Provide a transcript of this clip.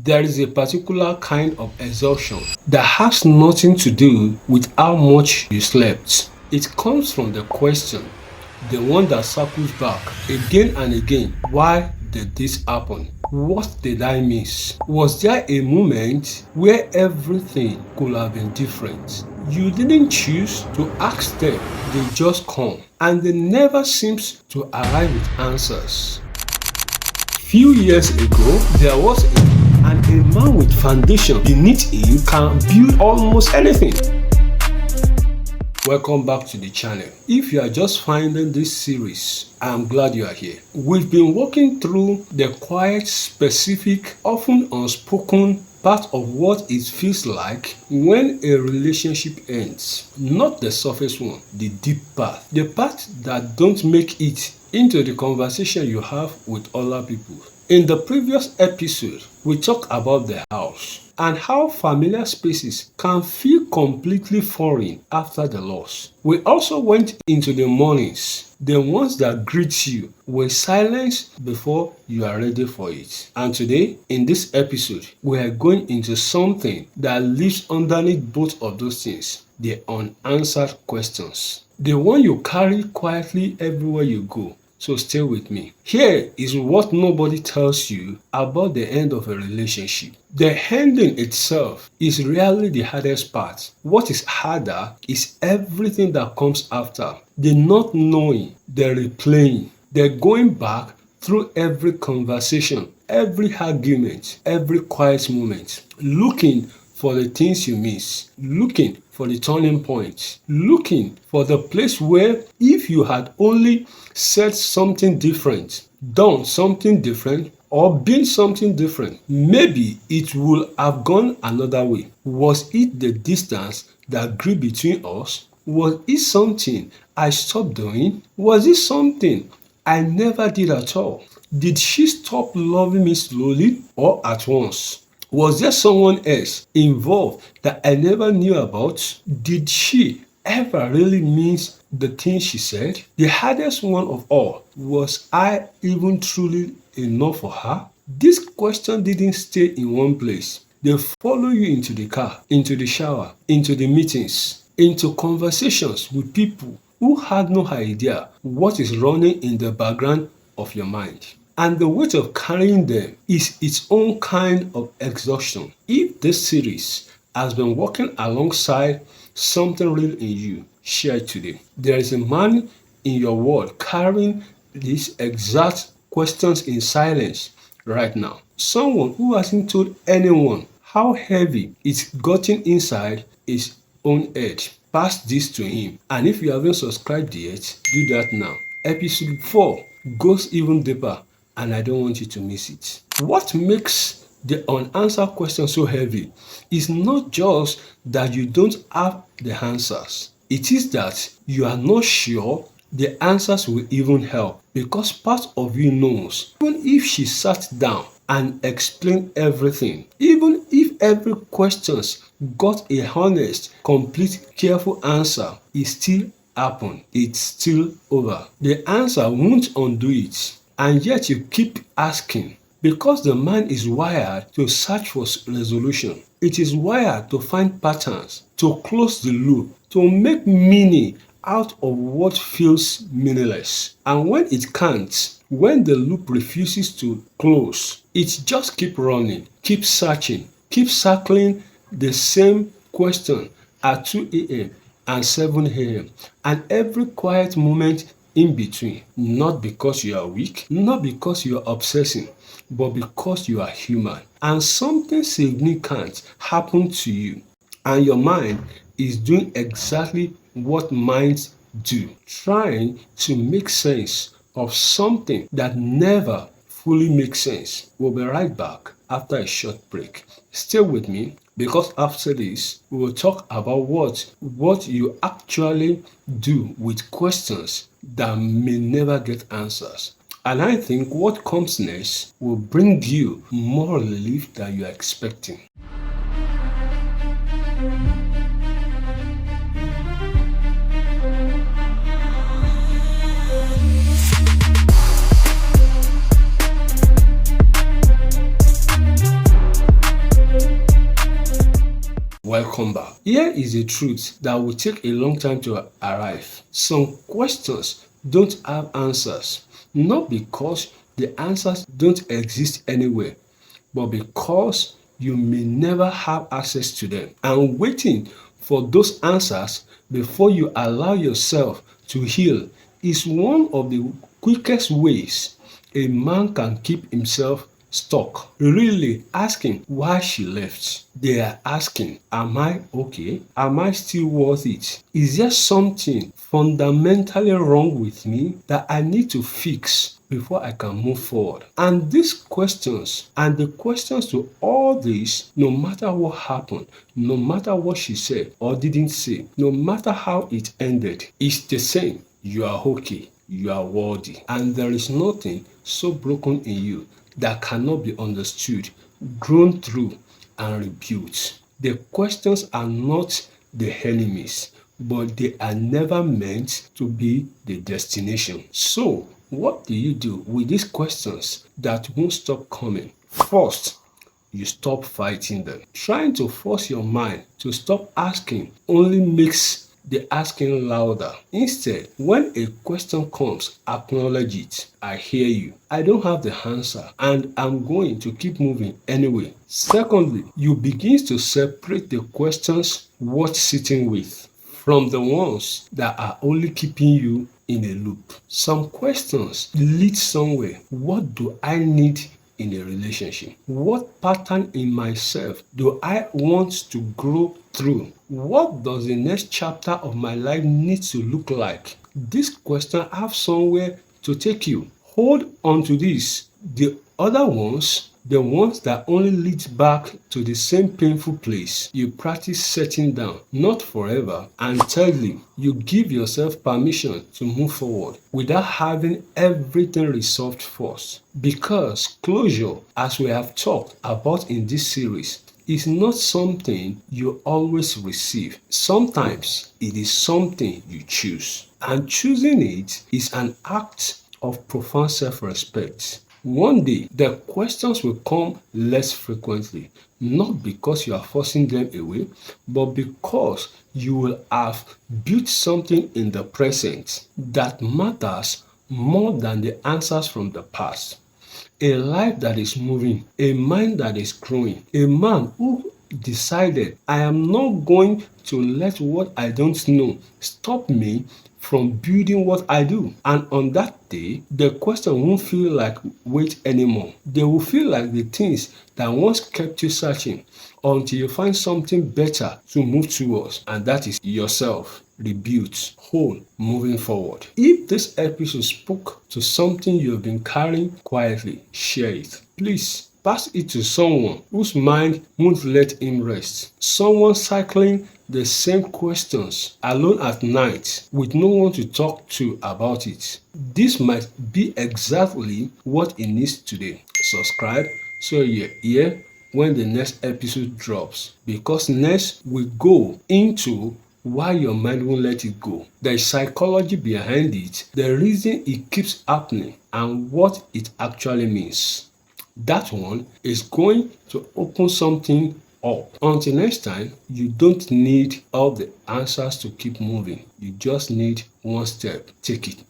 There is a particular kind of exhaustion that has nothing to do with how much you slept. It comes from the question, the one that circles back again and again. Why did this happen? What did I miss? Was there a moment where everything could have been different? You didn't choose to ask them, they just come, and they never seems to arrive with answers. Few years ago, there was a man with foundation beneath him can build almost anything. Welcome back to the channel. If you are just finding this series, I'm glad you are here. We've been walking through the quiet, specific, often unspoken part of what it feels like when a relationship ends. Not the surface one, the deep part. The part that don't make it into the conversation you have with other people. In the previous episode, we talked about the house and how familiar spaces can feel completely foreign after the loss. We also went into the mornings, the ones that greet you with silence before you are ready for it. And today, in this episode, we are going into something that lives underneath both of those things, the unanswered questions. The one you carry quietly everywhere you go. So stay with me. Here is what nobody tells you about the end of a relationship. The ending itself is rarely the hardest part. What is harder is everything that comes after. The not knowing, the replaying, the going back through every conversation, every argument, every quiet moment, looking for the things you miss, looking for the turning point, looking for the place where if you had only said something different, done something different, or been something different, maybe it would have gone another way. Was it the distance that grew between us? Was it something I stopped doing? Was it something I never did at all? Did she stop loving me slowly or at once? Was there someone else involved that I never knew about? Did she ever really mean the things she said? The hardest one of all, was I even truly enough for her? This question didn't stay in one place. They follow you into the car, into the shower, into the meetings, into conversations with people who had no idea what is running in the background of your mind. And the weight of carrying them is its own kind of exhaustion. If this series has been working alongside something real in you, share it today. There is a man in your world carrying these exact questions in silence right now. Someone who hasn't told anyone how heavy it's gotten inside his own head. Pass this to him. And if you haven't subscribed yet, do that now. Episode 4 goes even deeper, and I don't want you to miss it. What makes the unanswered question so heavy is not just that you don't have the answers. It is that you are not sure the answers will even help, because part of you knows, even if she sat down and explained everything, even if every question got a honest, complete, careful answer, it still happened. It's still over. The answer won't undo it. And yet you keep asking, because the mind is wired to search for resolution. It is wired to find patterns, to close the loop, to make meaning out of what feels meaningless. And when it can't, when the loop refuses to close, it just keep running, keep searching, keep circling the same question at 2 a.m. and 7 a.m. and every quiet moment in between. Not because you are weak, not because you are obsessing, but because you are human. And something significant happened to you, and your mind is doing exactly what minds do, trying to make sense of something that never fully makes sense. We'll be right back after a short break. Stay with me, because after this, we will talk about what you actually do with questions that may never get answers. And I think what comes next will bring you more relief than you are expecting. Welcome back. Here is a truth that will take a long time to arrive. Some questions don't have answers, not because the answers don't exist anywhere, but because you may never have access to them. And waiting for those answers before you allow yourself to heal is one of the quickest ways a man can keep himself stuck. Really asking why she left. They are asking, am I okay? Am I still worth it? Is there something fundamentally wrong with me that I need to fix before I can move forward? And these questions and the questions to all this, no matter what happened, no matter what she said or didn't say, no matter how it ended, it's the same. You are okay. You are worthy. And there is nothing so broken in you that cannot be understood, grown through, and rebuked. The questions are not the enemies, but they are never meant to be the destination. So, what do you do with these questions that won't stop coming? First, you stop fighting them. Trying to force your mind to stop asking only makes the asking louder. Instead, when a question comes, acknowledge it. I hear you. I don't have the answer, and I'm going to keep moving anyway. Secondly, you begin to separate the questions worth sitting with from the ones that are only keeping you in a loop. Some questions lead somewhere. What do I need in a relationship? What pattern in myself do I want to grow through? What does the next chapter of my life need to look like? These questions have somewhere to take you. Hold on to this. The other ones, the ones that only lead back to the same painful place, you practice setting down, not forever, and thirdly, you give yourself permission to move forward without having everything resolved first. Because closure, as we have talked about in this series, is not something you always receive. Sometimes it is something you choose. And choosing it is an act of profound self-respect. One day, the questions will come less frequently, not because you are forcing them away, but because you will have built something in the present that matters more than the answers from the past. A life that is moving, a mind that is growing, a man who decided, I am not going to let what I don't know stop me from building what I do. And on that day, the question won't feel like weight anymore. They will feel like the things that once kept you searching until you find something better to move towards, and that is yourself, rebuilt, whole, moving forward. If this episode spoke to something you have been carrying quietly, share it. Please pass it to someone whose mind won't let him rest. Someone cycling the same questions alone at night with no one to talk to about it. This might be exactly what it needs today. Subscribe so you're here when the next episode drops, because next we go into why your mind won't let it go, the psychology behind it, the reason it keeps happening, and what it actually means. That one is going to open something up. Until next time, you don't need all the answers to keep moving. You just need one step. Take it.